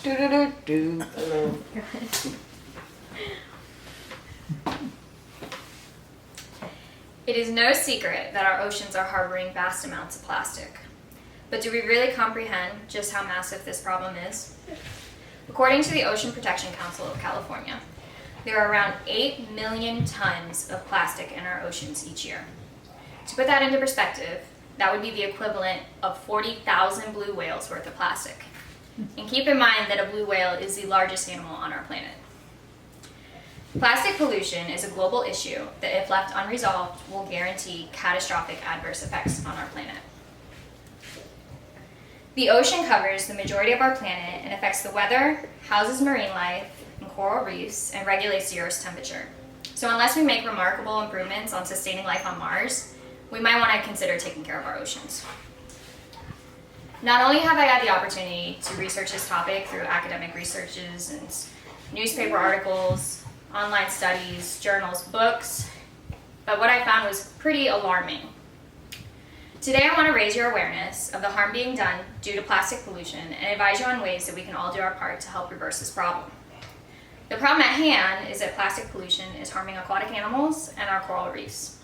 Hello. It is no secret that our oceans are harboring vast amounts of plastic. But do we really comprehend just how massive this problem is? According to the Ocean Protection Council of California, there are around 8 million tons of plastic in our oceans each year. To put that into perspective, that would be the equivalent of 40,000 blue whales worth of plastic. And keep in mind that a blue whale is the largest animal on our planet. Plastic pollution is a global issue that, if left unresolved, will guarantee catastrophic adverse effects on our planet. The ocean covers the majority of our planet and affects the weather, houses marine life and coral reefs, and regulates the Earth's temperature. So unless we make remarkable improvements on sustaining life on Mars, we might want to consider taking care of our oceans. Not only have I had the opportunity to research this topic through academic researches and newspaper articles, online studies, journals, books, but what I found was pretty alarming. Today I want to raise your awareness of the harm being done due to plastic pollution and advise you on ways that we can all do our part to help reverse this problem. The problem at hand is that plastic pollution is harming aquatic animals and our coral reefs.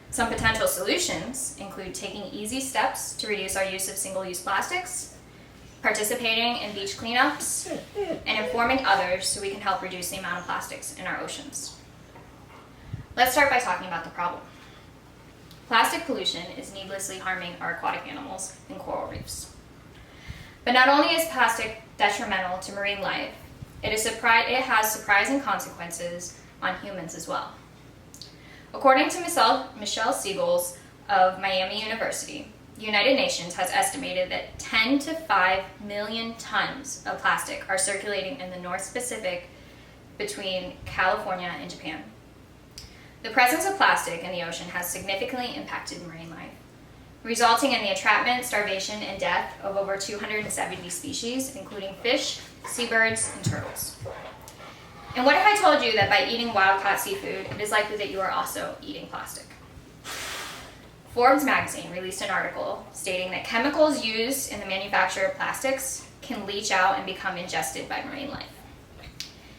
Some potential solutions include taking easy steps to reduce our use of single-use plastics, participating in beach cleanups, and informing others so we can help reduce the amount of plastics in our oceans. Let's start by talking about the problem. Plastic pollution is needlessly harming our aquatic animals and coral reefs. But not only is plastic detrimental to marine life, it has surprising consequences on humans as well. According to Michelle Siegels of Miami University, the United Nations has estimated that 10 to 5 million tons of plastic are circulating in the North Pacific between California and Japan. The presence of plastic in the ocean has significantly impacted marine life, resulting in the entrapment, starvation, and death of over 270 species, including fish, seabirds, and turtles. And what if I told you that by eating wild-caught seafood, it is likely that you are also eating plastic? Forbes magazine released an article stating that chemicals used in the manufacture of plastics can leach out and become ingested by marine life.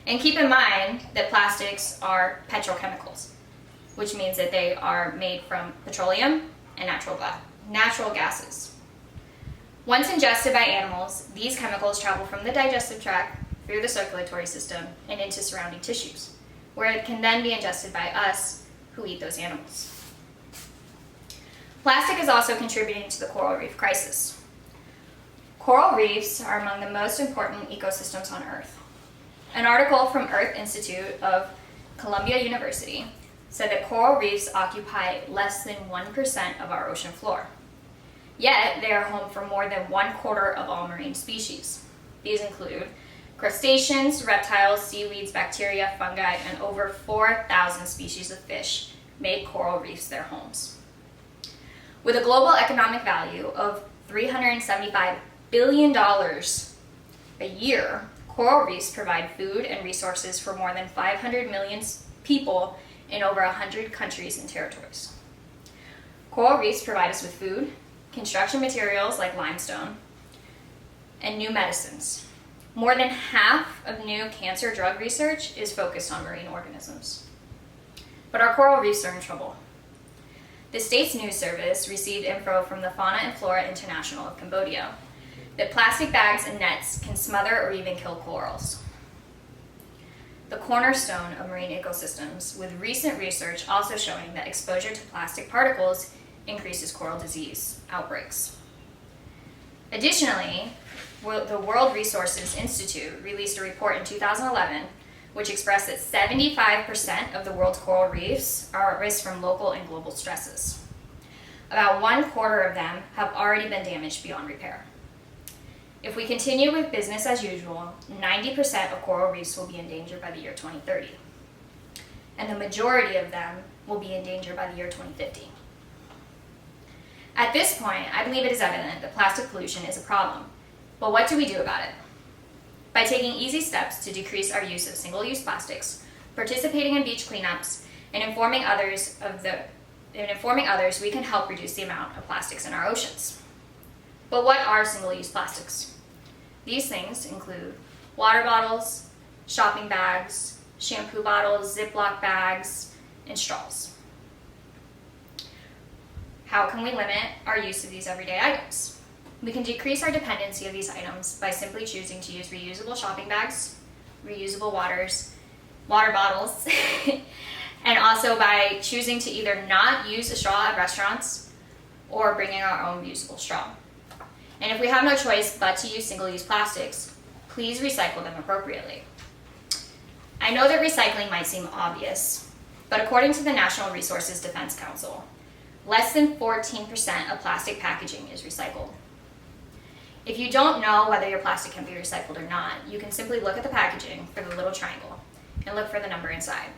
And keep in mind that plastics are petrochemicals, which means that they are made from petroleum and natural gases. Once ingested by animals, these chemicals travel from the digestive tract through the circulatory system and into surrounding tissues, where it can then be ingested by us who eat those animals. Plastic is also contributing to the coral reef crisis. Coral reefs are among the most important ecosystems on Earth. An article from Earth Institute of Columbia University said that coral reefs occupy less than 1% of our ocean floor. Yet, they are home for more than 1/4 of all marine species. These include crustaceans, reptiles, seaweeds, bacteria, fungi, and over 4,000 species of fish make coral reefs their homes. With a global economic value of $375 billion a year, coral reefs provide food and resources for more than 500 million people in over 100 countries and territories. Coral reefs provide us with food, construction materials like limestone, and new medicines. More than half of new cancer drug research is focused on marine organisms. But our coral reefs are in trouble. The state's news service received info from the Fauna and Flora International of Cambodia that plastic bags and nets can smother or even kill corals, the cornerstone of marine ecosystems, with recent research also showing that exposure to plastic particles increases coral disease outbreaks. Additionally, the World Resources Institute released a report in 2011 which expressed that 75% of the world's coral reefs are at risk from local and global stresses. About 1/4 of them have already been damaged beyond repair. If we continue with business as usual, 90% of coral reefs will be in danger by the year 2030. And the majority of them will be in danger by the year 2050. At this point, I believe it is evident that plastic pollution is a problem. But what do we do about it? By taking easy steps to decrease our use of single-use plastics, participating in beach cleanups, and informing others, we can help reduce the amount of plastics in our oceans. But what are single-use plastics? These things include water bottles, shopping bags, shampoo bottles, Ziploc bags, and straws. How can we limit our use of these everyday items? We can decrease our dependency of these items by simply choosing to use reusable shopping bags, reusable water bottles, and also by choosing to either not use a straw at restaurants or bringing our own reusable straw. And if we have no choice but to use single-use plastics, please recycle them appropriately. I know that recycling might seem obvious, but according to the National Resources Defense Council, less than 14% of plastic packaging is recycled. If you don't know whether your plastic can be recycled or not, you can simply look at the packaging for the little triangle and look for the number inside.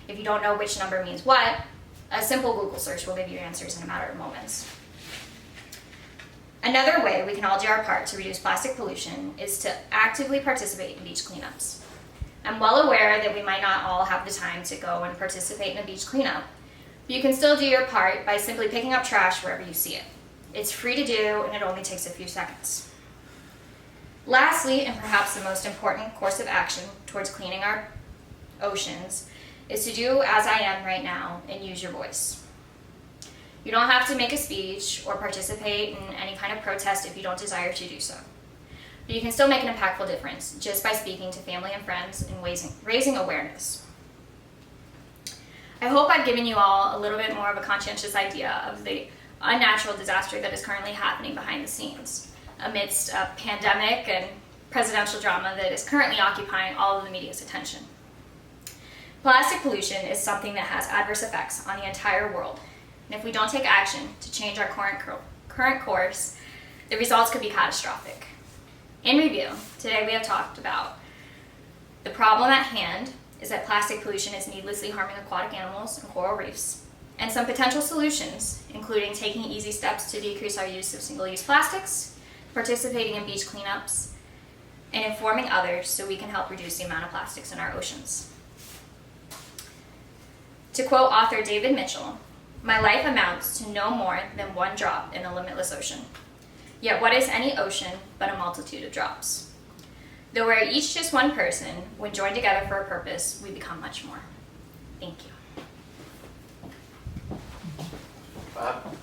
If you don't know which number means what, a simple Google search will give you answers in a matter of moments. Another way we can all do our part to reduce plastic pollution is to actively participate in beach cleanups. I'm well aware that we might not all have the time to go and participate in a beach cleanup, but you can still do your part by simply picking up trash wherever you see it. It's free to do, and it only takes a few seconds. Lastly, and perhaps the most important course of action towards cleaning our oceans, is to do as I am right now and use your voice. You don't have to make a speech or participate in any kind of protest if you don't desire to do so. But you can still make an impactful difference just by speaking to family and friends and raising awareness. I hope I've given you all a little bit more of a conscientious idea of the unnatural disaster that is currently happening behind the scenes amidst a pandemic and presidential drama that is currently occupying all of the media's attention. Plastic pollution is something that has adverse effects on the entire world, and if we don't take action to change our current course, the results could be catastrophic. In review, today we have talked about the problem at hand is that plastic pollution is needlessly harming aquatic animals and coral reefs, and some potential solutions, including taking easy steps to decrease our use of single-use plastics, participating in beach cleanups, and informing others so we can help reduce the amount of plastics in our oceans. To quote author David Mitchell, "My life amounts to no more than one drop in a limitless ocean. Yet what is any ocean but a multitude of drops? Though we're each just one person, when joined together for a purpose, we become much more." Thank you. Bob?